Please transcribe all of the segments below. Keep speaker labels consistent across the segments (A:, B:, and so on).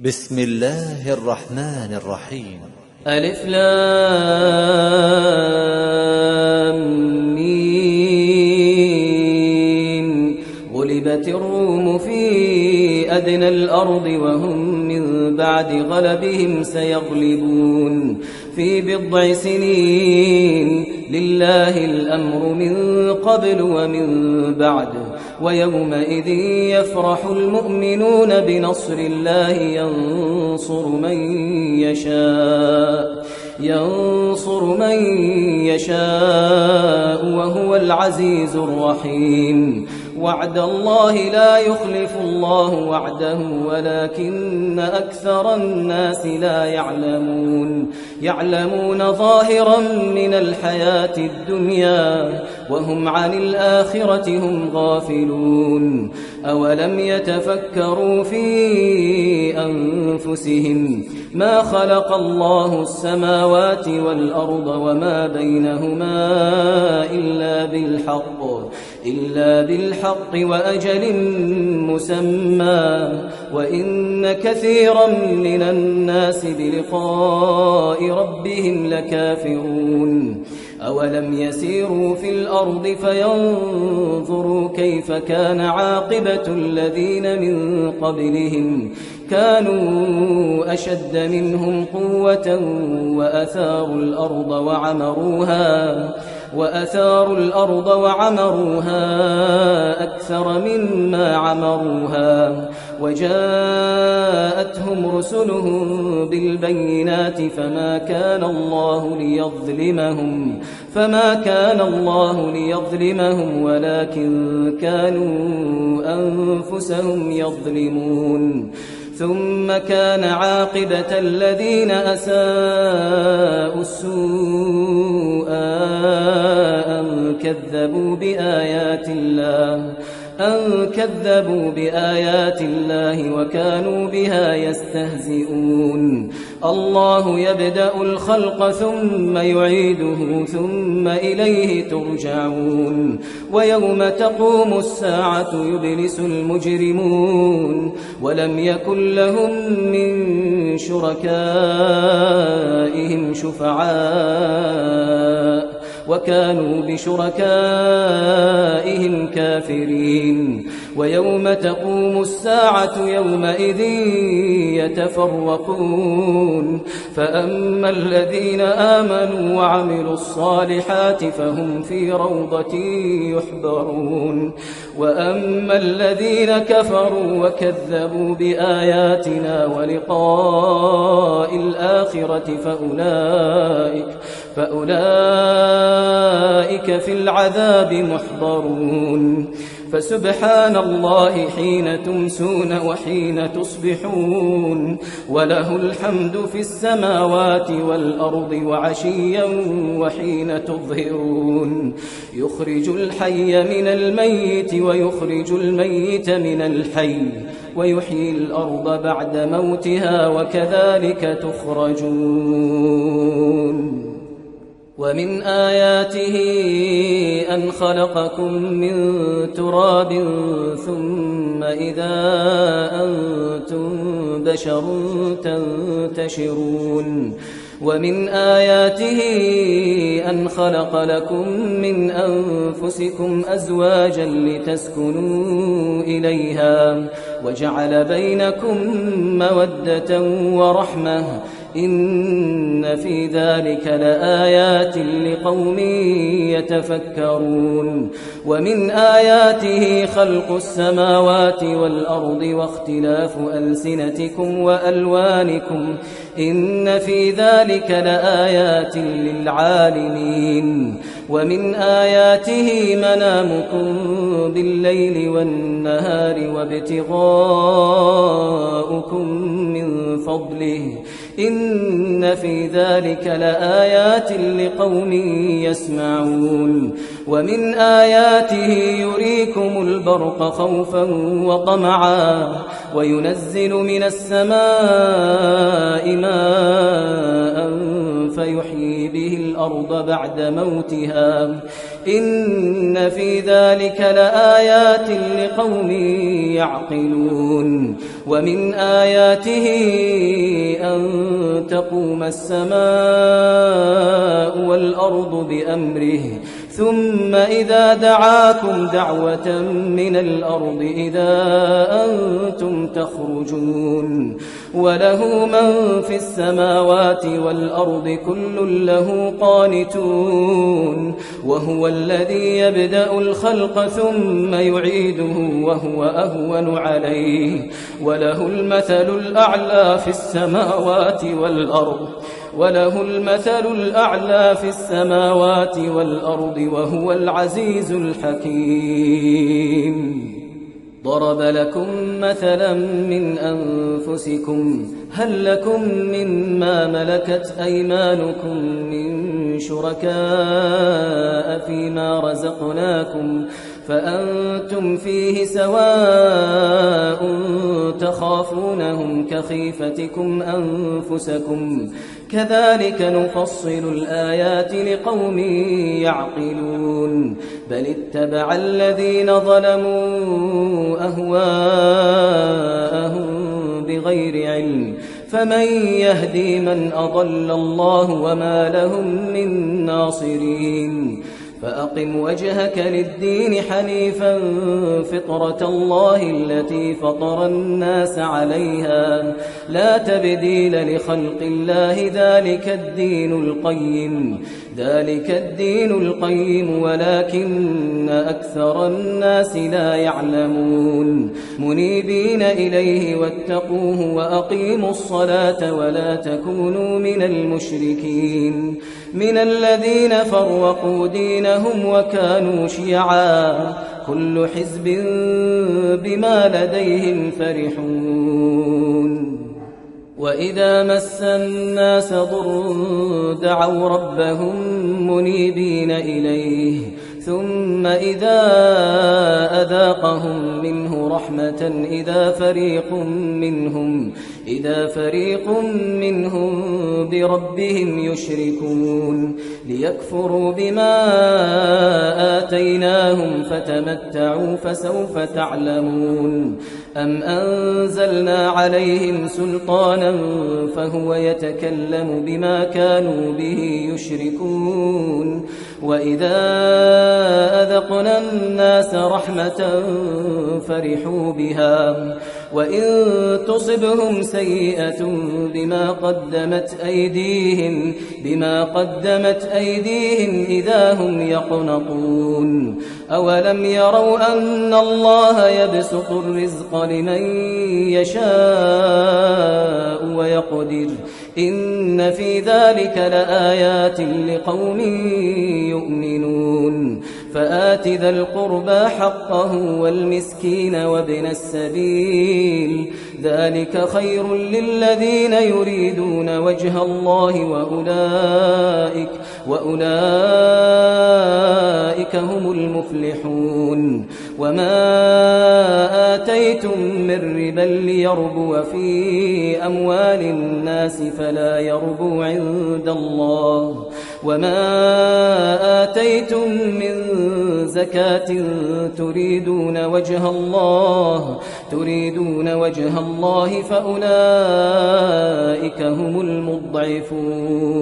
A: بسم الله الرحمن الرحيم.
B: ألف لام ميم. غلبت الروم في أدنى الأرض وهم من بعد غلبهم سيغلبون في بضع سنين. لله الأمر من قبل ومن بعد ويومئذ يفرح المؤمنون بنصر الله ينصر من يشاء وهو العزيز الرحيم. وعد الله لا يخلف الله وعده ولكن أكثر الناس لا يعلمون ظاهرا من الحياة الدنيا وهم عن الآخرة هم غافلون. أولم يتفكروا في أنفسهم ما خلق الله السماوات والأرض وما بينهما إلا بالحق وأجل مسمى وإن كثيرا من الناس بلقاء ربهم لكافرون. أولم يسيروا في الأرض فينظروا كيف كان عاقبة الذين من قبلهم كانوا أشد منهم قوة وأثاروا الأرض وعمروها أكثر مما عمروها وجاءتهم رسلهم بالبينات فما كان الله ليظلمهم ولكن كانوا أنفسهم يظلمون. ثم كان عاقبة الذين أساءوا السوء أن كذبوا بآيات الله وكانوا بها يستهزئون. الله يبدأ الخلق ثم يعيده ثم إليه ترجعون. ويوم تقوم الساعة يبلس المجرمون ولم يكن لهم من شركائهم شفعاء وكانوا بشركائهم كافرين. ويوم تقوم الساعة يومئذ يتفرقون فأما الذين آمنوا وعملوا الصالحات فهم في روضة يحبرون وأما الذين كفروا وكذبوا بآياتنا ولقاء الآخرة فأولئك في العذاب محضرون. فسبحان الله حين تمسون وحين تصبحون وله الحمد في السماوات والأرض وعشيا وحين تظهرون. يخرج الحي من الميت ويخرج الميت من الحي ويحيي الأرض بعد موتها وكذلك تخرجون. ومن آياته أن خلقكم من تراب ثم إذا أنتم بشر تنتشرون. ومن آياته أن خلق لكم من أنفسكم أزواجا لتسكنوا إليها وجعل بينكم مودة ورحمة إن في ذلك لآيات لقوم يتفكرون. ومن آياته خلق السماوات والأرض واختلاف ألسنتكم وألوانكم إن في ذلك لآيات للعالمين. ومن آياته منامكم بالليل والنهار وابتغاؤكم من فضله إن في ذلك لآيات لقوم يسمعون. ومن آياته يريكم البرق خوفا وطمعا وينزل من السماء ماء فيحيي به الأرض بعد موتها إن في ذلك لآيات لقوم يعقلون ومن آياته أن تقوم السماء والأرض بأمره ثم إذا دعاكم دعوة من الأرض إذا أنتم تخرجون وله من في السماوات والأرض كل له قانتون وهو الذي يبدأ الخلق ثم يعيده وهو أهون عليه وله المثل الأعلى في السماوات والأرض وهو العزيز الحكيم ضرب لكم مثلا من أنفسكم هل لكم مما ملكت أيمانكم من شركاء فيما رزقناكم فأنتم فيه سواء تخافونهم كخيفتكم أنفسكم كذلك نفصل الآيات لقوم يعقلون بل اتبع الذين ظلموا أهواءهم بغير علم فمن يهدي من أضل الله وما لهم من ناصرين فأقم وجهك للدين حنيفا فطرة الله التي فطر الناس عليها لا تبديل لخلق الله ذلك الدين القيم ولكن أكثر الناس لا يعلمون منيبين إليه واتقوه وأقيموا الصلاة ولا تكونوا من المشركين من الذين فرقوا دينهم وكانوا شيعا كل حزب بما لديهم فرحون وإذا مس الناس ضر دعوا ربهم منيبين إليه ثم إذا أذاقهم منه رحمة إذا فريق منهم بربهم يشركون ليكفروا بما آتيناهم فتمتعوا فسوف تعلمون أم أنزلنا عليهم سلطانا فهو يتكلم بما كانوا به يشركون وإذا أذقنا الناس رحمة فرحوا بها وإن تصبهم سيئة بما قدمت أيديهم إذا هم يقنطون أولم يروا أن الله يبسط الرزق لمن يشاء ويقدر إن في ذلك لآيات لقوم يؤمنون فآت ذا القربى حقه والمسكين وابن السبيل ذلك خير للذين يريدون وجه الله وأولئك هم المفلحون وما آتيتم من ربا ليربو في أموال الناس فلا يربو عند الله وما آتيتم من زكاة تريدون وجه الله فأولئك هم المضعفون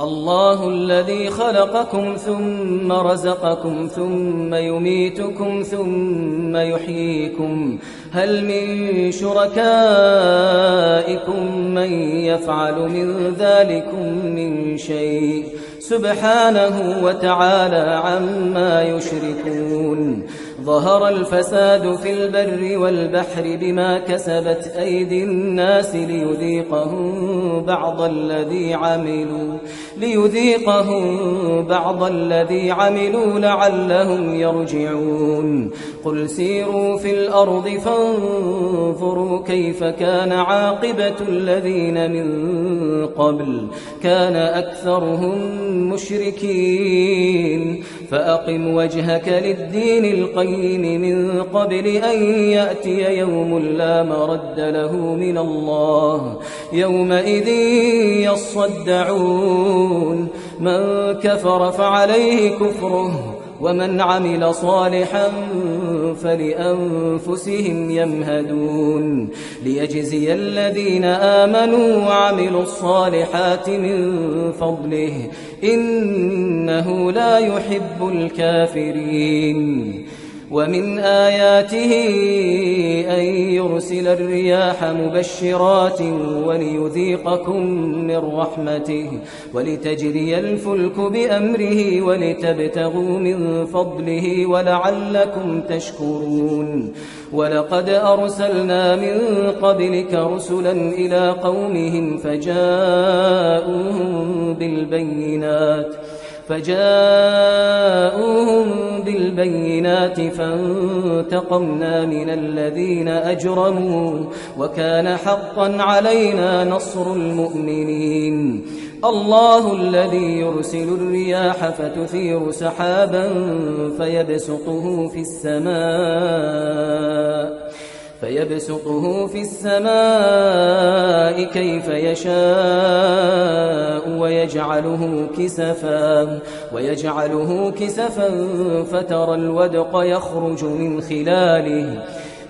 B: الله الذي خلقكم ثم رزقكم ثم يميتكم ثم يحييكم هل من شركائكم من يفعل من ذلكم من شيء سبحانه وتعالى عما يشركون ظهر الفساد في البر والبحر بما كسبت أيدي الناس ليذيقهم بعض الذي عملوا لعلهم يرجعون قل سيروا في الأرض فانظروا كيف كان عاقبة الذين من قبل كان أكثرهم مشركين فأقم وجهك للدين القيم من قبل أن يأتي يوم لا مرد له من الله يومئذ يصدعون من كفر فعليه كفره ومن عمل صالحا فلأنفسهم يمهدون ليجزي الذين آمنوا وعملوا الصالحات من فضله إنه لا يحب الكافرين. ومن آياته أن يرسل الرياح مبشرات وليذيقكم من رحمته ولتجري الفلك بأمره ولتبتغوا من فضله ولعلكم تشكرون. ولقد أرسلنا من قبلك رسلا إلى قومهم فجاءوهم بالبينات فانتقمنا من الذين أجرموا وكان حقا علينا نصر المؤمنين. الله الذي يرسل الرياح فتثير سحابا فيبسطه في السماء كيف يشاء ويجعله كسفا فترى الودق يخرج من خلاله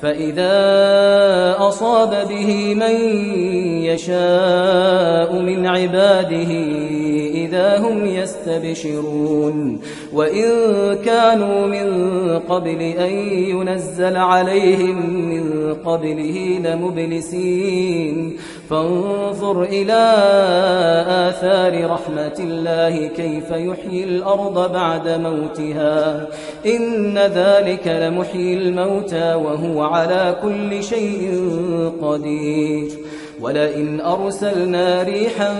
B: فإذا أصاب به من يشاء من عباده إذا هم يستبشرون. وإن كانوا من قبل أن ينزل عليهم من قبله لمبلسين فانظر إلى آثار رحمة الله كيف يحيي الأرض بعد موتها إن ذلك لمحيي الموتى وهو على كل شيء قدير. ولئن أرسلنا ريحا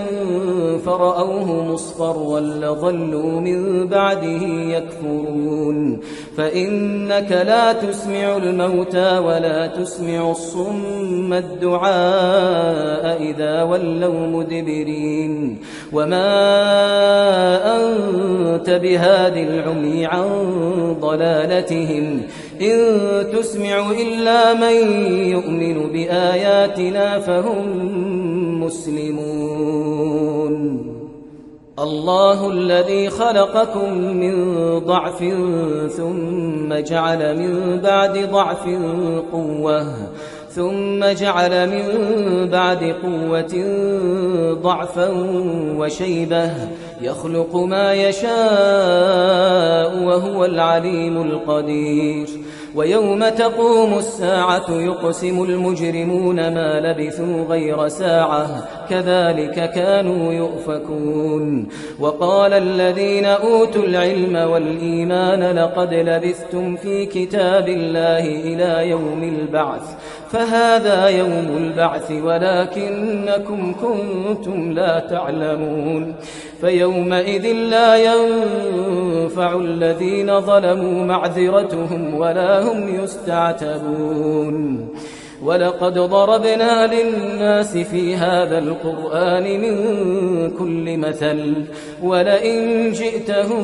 B: فرأوه مصفرا لظلوا من بعده يكفرون. فإنك لا تسمع الموتى ولا تسمع الصم الدعاء إذا ولوا مدبرين. وما أنت بهاد العمي عن ضلالتهم إن تسمع إلا من يؤمن بآياتنا فهم مسلمون. الله الذي خلقكم من ضعف ثم جعل من بعد ضعف قوة ضعفا وشيبة يخلق ما يشاء وهو العليم القدير. ويوم تقوم الساعة يقسم المجرمون ما لبثوا غير ساعة كذلك كانوا يؤفكون. وقال الذين أوتوا العلم والإيمان لقد لبثتم في كتاب الله إلى يوم البعث فهذا يوم البعث ولكنكم كنتم لا تعلمون. فيومئذ لا ينفع الذين ظلموا معذرتهم ولا هم يستعتبون. ولقد ضربنا للناس في هذا القرآن من كل مثل ولئن جئتهم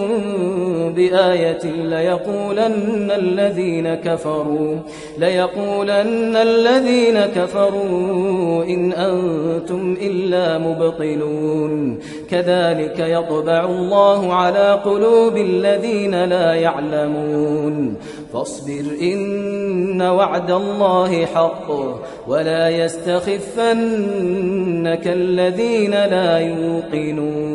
B: بآية ليقولن الذين كفروا إن أنتم إلا مبطلون. كذلك يطبع الله على قلوب الذين لا يعلمون. فاصبر إن وعد الله حق ولا يستخفنك الذين لا يوقنون.